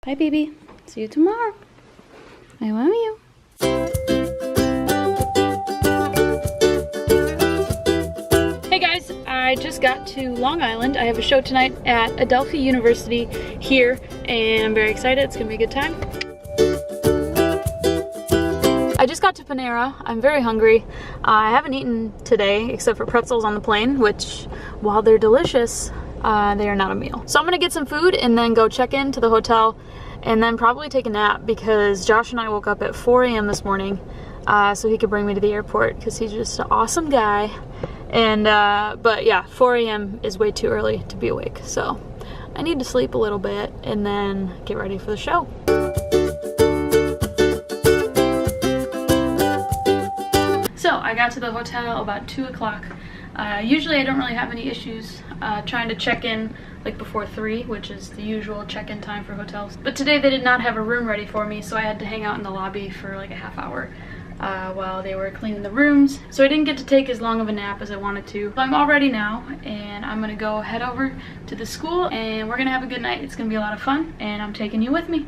Bye, baby. See you tomorrow. I love you. Hey guys, I just got to Long Island. I have a show tonight at Adelphi University here, and I'm very excited. It's gonna be a good time. I just got to Panera. I'm very hungry. I haven't eaten today except for pretzels on the plane, which, while they're delicious, they are not a meal. So I'm gonna get some food and then go check into the hotel and then probably take a nap because Josh and I woke up at 4 a.m. this morning so he could bring me to the airport because he's just an awesome guy. And but yeah, 4 a.m. is way too early to be awake, so I need to sleep a little bit and then get ready for the show. So I got to the hotel about 2 o'clock. Usually I don't really have any issues trying to check in like before 3, which is the usual check-in time for hotels. But today they did not have a room ready for me, so I had to hang out in the lobby for like a half hour while they were cleaning the rooms. So I didn't get to take as long of a nap as I wanted to. So I'm all ready now, and I'm gonna go head over to the school and we're gonna have a good night. It's gonna be a lot of fun, and I'm taking you with me.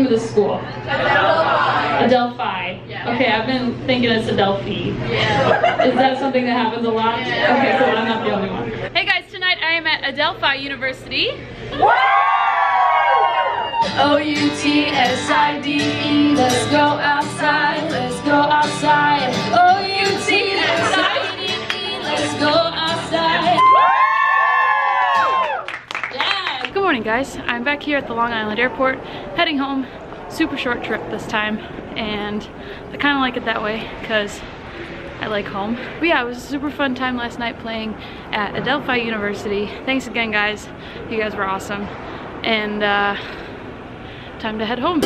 The school? Adelphi. Yeah. Okay, I've been thinking it's Adelphi. Yeah. Is that something that happens a lot? Yeah. Okay, so I'm not the only one. Hey guys, tonight I am at Adelphi University. O-U-T-S-I-D-E, let's go outside, let's go outside. O-U-T-S-I-D-E, let's go outside. Yeah. Good morning guys, I'm back here at the Long Island airport, heading home. Super short trip this time, and I kind of like it that way because I like home. But yeah, it was a super fun time last night playing at Adelphi University. Thanks again guys, you guys were awesome, and time to head home.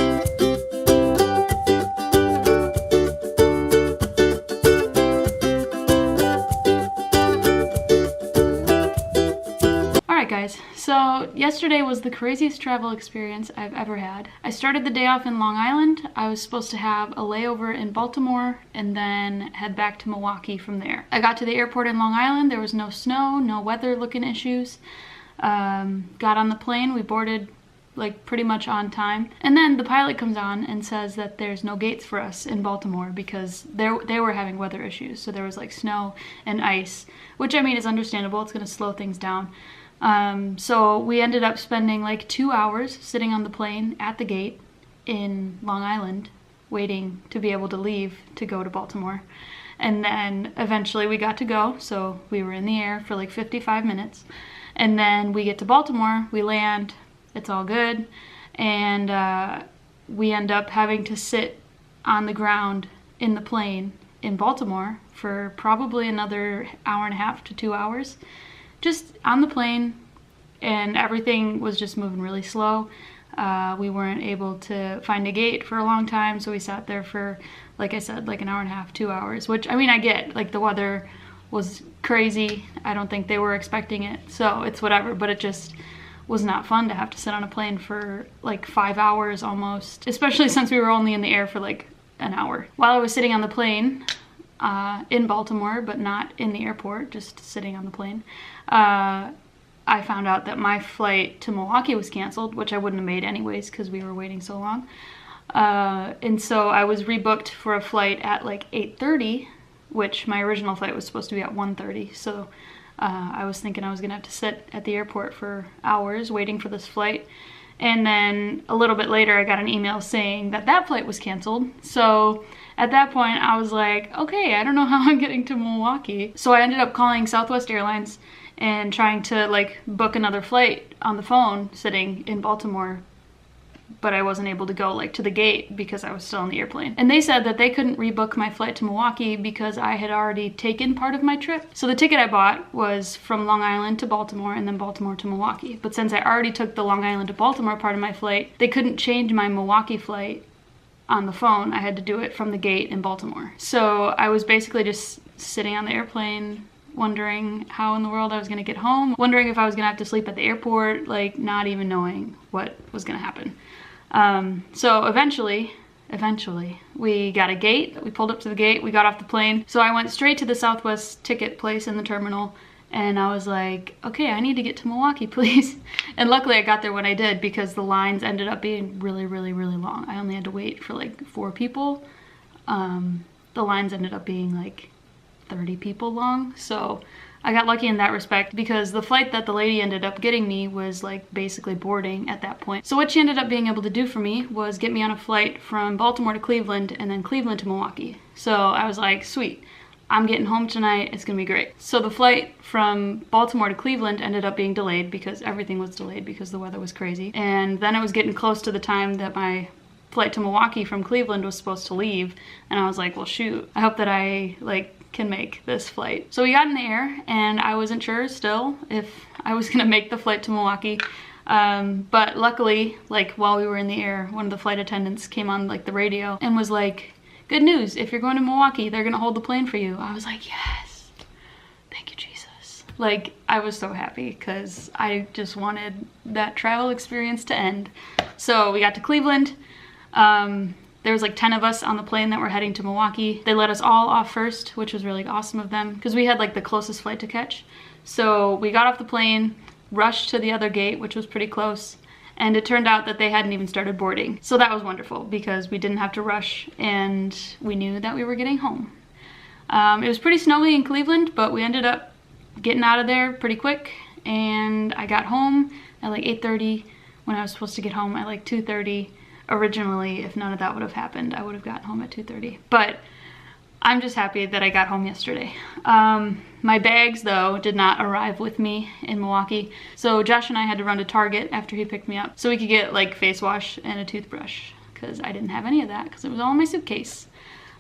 Guys, so yesterday was the craziest travel experience I've ever had. I started the day off in Long Island. I was supposed to have a layover in Baltimore and then head back to Milwaukee from there. I got to the airport in Long Island. There was no snow, no weather looking issues. Got on the plane. We boarded like pretty much on time. And then the pilot comes on and says that there's no gates for us in Baltimore because they were having weather issues. So there was like snow and ice, which I mean is understandable. It's going to slow things down. So we ended up spending like 2 hours sitting on the plane at the gate in Long Island waiting to be able to leave to go to Baltimore. And then eventually we got to go, so we were in the air for like 55 minutes. And then we get to Baltimore, we land, it's all good, and we end up having to sit on the ground in the plane in Baltimore for probably another hour and a half to 2 hours. Just on the plane, and everything was just moving really slow. We weren't able to find a gate for a long time, so we sat there for, like I said, like an hour and a half, 2 hours, which, I mean, I get, like, the weather was crazy. I don't think they were expecting it, so it's whatever, but it just was not fun to have to sit on a plane for, like, 5 hours almost, especially since we were only in the air for, like, an hour. While I was sitting on the plane, in Baltimore, but not in the airport, just sitting on the plane, I found out that my flight to Milwaukee was canceled, which I wouldn't have made anyways because we were waiting so long. And so I was rebooked for a flight at like 8:30, which my original flight was supposed to be at 1:30. So I was thinking I was gonna have to sit at the airport for hours waiting for this flight. And then a little bit later, I got an email saying that that flight was canceled. So at that point, I was like, okay, I don't know how I'm getting to Milwaukee. So I ended up calling Southwest Airlines and trying to like book another flight on the phone sitting in Baltimore, but I wasn't able to go like to the gate because I was still on the airplane. And they said that they couldn't rebook my flight to Milwaukee because I had already taken part of my trip. So the ticket I bought was from Long Island to Baltimore and then Baltimore to Milwaukee. But since I already took the Long Island to Baltimore part of my flight, they couldn't change my Milwaukee flight on the phone. I had to do it from the gate in Baltimore. So I was basically just sitting on the airplane, wondering how in the world I was gonna get home, wondering if I was gonna have to sleep at the airport, like not even knowing what was gonna happen. So eventually, we got a gate, we pulled up to the gate, we got off the plane. So I went straight to the Southwest ticket place in the terminal, and I was like, okay, I need to get to Milwaukee, please. And luckily I got there when I did, because the lines ended up being really, really, really long. I only had to wait for like 4 people. The lines ended up being like 30 people long. So I got lucky in that respect, because the flight that the lady ended up getting me was like basically boarding at that point. So what she ended up being able to do for me was get me on a flight from Baltimore to Cleveland and then Cleveland to Milwaukee. So I was like, sweet, I'm getting home tonight, it's gonna be great. So the flight from Baltimore to Cleveland ended up being delayed, because everything was delayed because the weather was crazy. And then it was getting close to the time that my flight to Milwaukee from Cleveland was supposed to leave. And I was like, well, shoot, I hope that I can make this flight. So we got in the air, and I wasn't sure still if I was gonna make the flight to Milwaukee. But luckily, like while we were in the air, one of the flight attendants came on like the radio and was like, good news, if you're going to Milwaukee, they're gonna hold the plane for you. I was like, yes, thank you, Jesus. Like, I was so happy, because I just wanted that travel experience to end. So we got to Cleveland. There was like 10 of us on the plane that were heading to Milwaukee. They let us all off first, which was really awesome of them, because we had like the closest flight to catch. So we got off the plane, rushed to the other gate, which was pretty close, and it turned out that they hadn't even started boarding. So that was wonderful, because we didn't have to rush, and we knew that we were getting home. It was pretty snowy in Cleveland, but we ended up getting out of there pretty quick, and I got home at like 8:30 when I was supposed to get home at like 2:30. Originally, if none of that would have happened, I would have gotten home at 2:30. But I'm just happy that I got home yesterday. My bags, though, did not arrive with me in Milwaukee. So Josh and I had to run to Target after he picked me up so we could get like face wash and a toothbrush, because I didn't have any of that because it was all in my suitcase.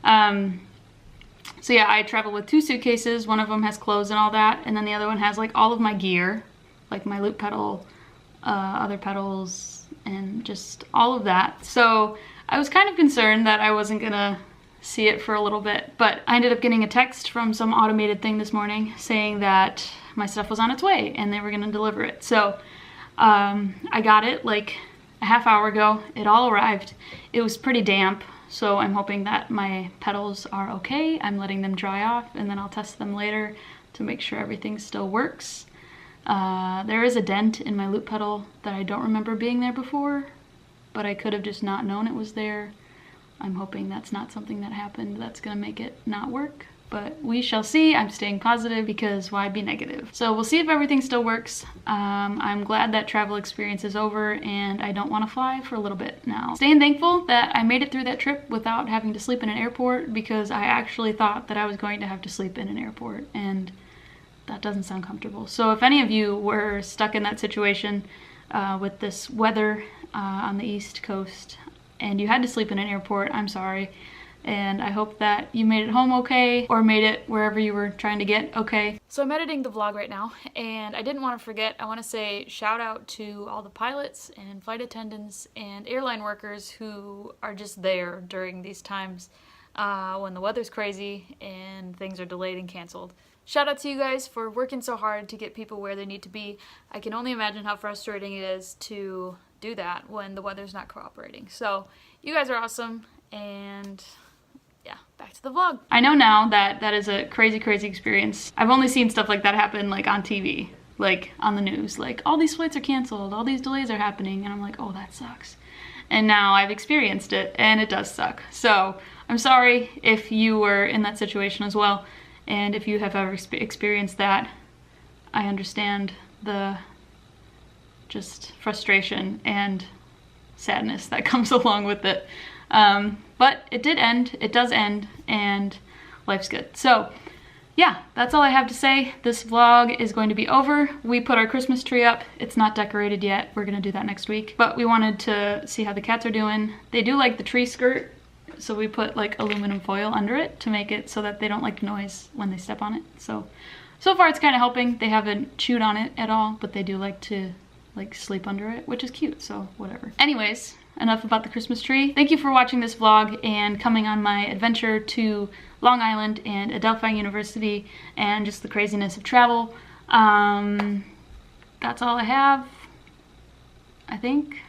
So yeah, I traveled with 2 suitcases. One of them has clothes and all that, and then the other one has like all of my gear, like my loop pedal, other pedals, and just all of that. So I was kind of concerned that I wasn't gonna see it for a little bit, but I ended up getting a text from some automated thing this morning saying that my stuff was on its way and they were gonna deliver it. So I got it like a half hour ago. It all arrived. It was pretty damp, so I'm hoping that my pedals are okay. I'm letting them dry off, and then I'll test them later to make sure everything still works. There is a dent in my loop pedal that I don't remember being there before, but I could have just not known it was there. I'm hoping that's not something that happened that's gonna make it not work, but we shall see. I'm staying positive, because why be negative? So we'll see if everything still works. I'm glad that travel experience is over, and I don't want to fly for a little bit now. Staying thankful that I made it through that trip without having to sleep in an airport, because I actually thought that I was going to have to sleep in an airport, and that doesn't sound comfortable. So if any of you were stuck in that situation with this weather on the East Coast and you had to sleep in an airport, I'm sorry. And I hope that you made it home okay, or made it wherever you were trying to get okay. So I'm editing the vlog right now, and I didn't want to forget, I want to say shout out to all the pilots and flight attendants and airline workers who are just there during these times when the weather's crazy and things are delayed and canceled. Shout out to you guys for working so hard to get people where they need to be. I can only imagine how frustrating it is to do that when the weather's not cooperating. So you guys are awesome, and yeah, back to the vlog. I know now that that is a crazy, crazy experience. I've only seen stuff like that happen like on TV, like on the news, like all these flights are canceled, all these delays are happening, and I'm like, oh, that sucks. And now I've experienced it, and it does suck. So I'm sorry if you were in that situation as well. And if you have ever experienced that, I understand the just frustration and sadness that comes along with it. But it did end, it does end, and life's good. So yeah, that's all I have to say. This vlog is going to be over. We put our Christmas tree up. It's not decorated yet. We're gonna do that next week. But we wanted to see how the cats are doing. They do like the tree skirt, so we put like aluminum foil under it to make it so that they don't like noise when they step on it. So far it's kind of helping. They haven't chewed on it at all, but they do like to like sleep under it, which is cute, so whatever. Anyways, enough about the Christmas tree. Thank you for watching this vlog and coming on my adventure to Long Island and Adelphi University and just the craziness of travel. That's all I have, I think.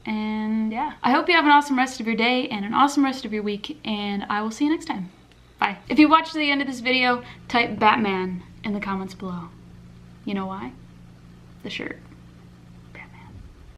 And yeah, I hope you have an awesome rest of your day and an awesome rest of your week, and I will see you next time. Bye. If you watched to the end of this video, type Batman in the comments below. You know why? The shirt.